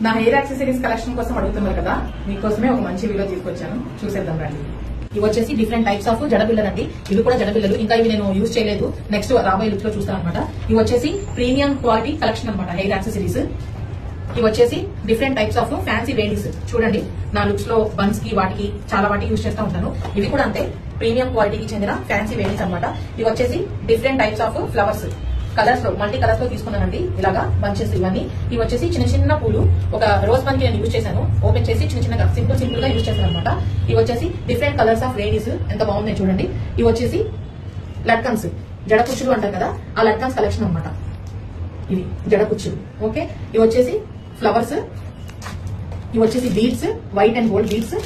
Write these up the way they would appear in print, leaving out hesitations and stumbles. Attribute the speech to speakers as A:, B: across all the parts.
A: నా hair accessories collection కోసం అడుగుతున్నారు కదా, మీకోసమే ఒక మంచి వీడియో తీసుకొచ్చాను, చూసేద్దాం రండి. ఇవి వచ్చేసి డిఫరెంట్ టైప్స్ ఆఫ్ జడబిల్లలు అండి. ఇవి కూడా జడబిల్లలు, ఇంకా ఇవి నేను యూజ్ చేయలేదు, నెక్స్ట్ రాబోయే లుక్ లో చూస్తాను అనమాట. ఇవి వచ్చేసి ప్రీమియం క్వాలిటీ కలెక్షన్ అనమాట హెయిర్ యాక్సెసరీస్. ఇవి వచ్చేసి డిఫరెంట్ టైప్స్ ఆఫ్ ఫ్యాన్సీ వేడీస్. చూడండి, నా లుక్స్ లో బన్స్ కి వాటికి చాలా వాటికి యూజ్ చేస్తూ ఉంటాను. ఇవి కూడా అంతే, ప్రీమియం క్వాలిటీకి చెందిన ఫ్యాన్సీ వేడీస్ అనమాట. ఇవి వచ్చేసి different types of flowers colours లో, మల్టీ కలర్స్ లో తీసుకున్నానండి. ఇలాగా బంచెస్ ఇవన్నీ. ఇవి వచ్చేసి చిన్న చిన్న పూలు, ఒక రోజ్ బంక్ నేను యూజ్ చేశాను, ఓపెన్ చేసి చిన్న చిన్నగా సింపుల్ గా యూజ్ చేశాను అనమాట. ఇవి వచ్చేసి డిఫరెంట్ కలర్స్ ఆఫ్ వేడీస్, ఎంత బాగున్నాయి చూడండి. ఇవి వచ్చేసి లట్కన్స్, జడ కుచ్చులు అంటారు కదా, ఆ లట్కన్స్ కలెక్షన్ అనమాట. ఇవి జడ కుచ్చులు. ఓకే, ఇవి వచ్చేసి ఫ్లవర్స్, ఇవి వచ్చేసి beads, white and gold beads.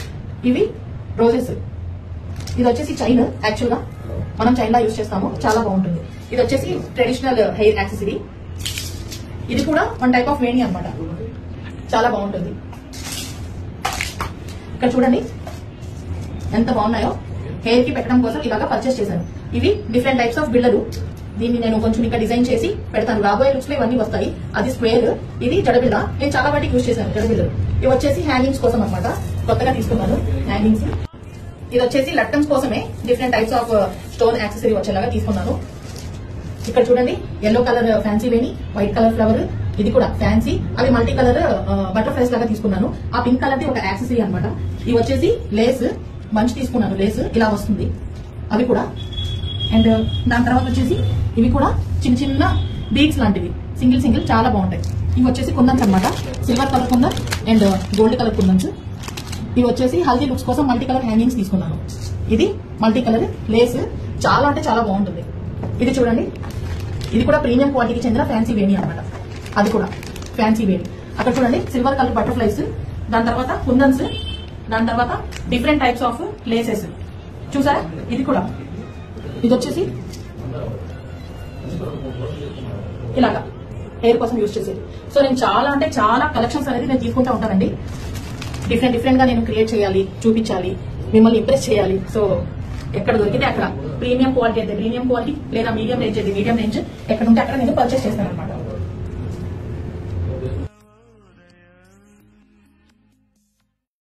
A: ఇవి రోజెస్. ఇది వచ్చేసి చైన్, యాక్చువల్ గా మనం చైన్ లా యూజ్ చేస్తాము, చాలా బాగుంటుంది. ఇది వచ్చేసి ట్రెడిషనల్ హెయిర్ యాక్సెసరీ. ఇది కూడా వన్ టైప్ ఆఫ్ వేణి అనమాట, చాలా బాగుంటుంది. ఇక్కడ చూడండి ఎంత బాగున్నాయో. హెయిర్ కి పెట్టడం కోసం ఇలాగా పర్చేస్ చేశాను. ఇవి డిఫరెంట్ టైప్స్ ఆఫ్ బిళ్ళలు. దీన్ని నేను కొంచెం ఇంకా డిజైన్ చేసి పెడతాను, రాబోయే లుక్స్ లో ఇవన్నీ వస్తాయి. అది స్క్వేర్, ఇది జడబిల్ల. నేను చాలా వాటికి యూజ్ చేశాను జడబిల్లలు. ఇవి వచ్చేసి హ్యాంగింగ్స్ కోసం అనమాట, కొత్తగా తీసుకున్నాను హ్యాంగింగ్స్. ఇది వచ్చేసి లట్కన్స్ కోసమే different types of stone accessory వచ్చేలాగా తీసుకున్నాను. ఇక్కడ చూడండి, ఎల్లో కలర్ ఫ్యాన్సీ వేణి, వైట్ కలర్ ఫ్లవర్, ఇది కూడా ఫ్యాన్సీ. అవి మల్టీ కలర్ బటర్ఫ్లైస్ లాగా తీసుకున్నాను. ఆ పింక్ కలర్ ది ఒక యాక్సెసరీ అనమాట. ఇవి వచ్చేసి లేస్ మంచి తీసుకున్నాను, లేస్ ఇలా వస్తుంది అవి కూడా. అండ్ దాని తర్వాత వచ్చేసి ఇవి కూడా చిన్న చిన్న బీడ్స్ లాంటివి, సింగిల్ చాలా బాగుంటాయి. ఇవి వచ్చేసి కుందన్స్ అనమాట, silver colour kundan and gold colour kundans. ఇవి వచ్చేసి హల్దీ లుక్స్ కోసం మల్టీ కలర్ హ్యాంగింగ్స్ తీసుకున్నాను. ఇది మల్టీ కలర్ లేస్, చాలా అంటే చాలా బాగుంటుంది. ఇది చూడండి, ఇది కూడా ప్రీమియం క్వాలిటీకి చెందిన ఫ్యాన్సీ వేణి అనమాట. అది కూడా ఫ్యాన్సీ వేణి. అక్కడ చూడండి, సిల్వర్ కలర్ బటర్ఫ్లైస్, దాని తర్వాత కుందన్స్, దాని తర్వాత డిఫరెంట్ టైప్స్ ఆఫ్ లేసెస్ చూసారా. ఇది కూడా, ఇది వచ్చేసి ఇలాగా హెయిర్ కోసం యూజ్ చేసేది. సో నేను చాలా అంటే చాలా కలెక్షన్స్ అనేది నేను తీసుకుంటా ఉంటానండి. డిఫరెంట్ గా నేను క్రియేట్ చేయాలి, చూపించాలి, మిమ్మల్ని ఇంప్రెస్ చేయాలి. సో ఎక్కడ దొరికితే అక్కడ ప్రీమియం క్వాలిటీ అయితే ప్రీమియం క్వాలిటీ, లేదా మీడియం రేంజ్ అయితే మీడియం రేంజ్, ఎక్కడ ఉంటే అక్కడ నేను పర్చేస్ చేస్తాను అనమాట.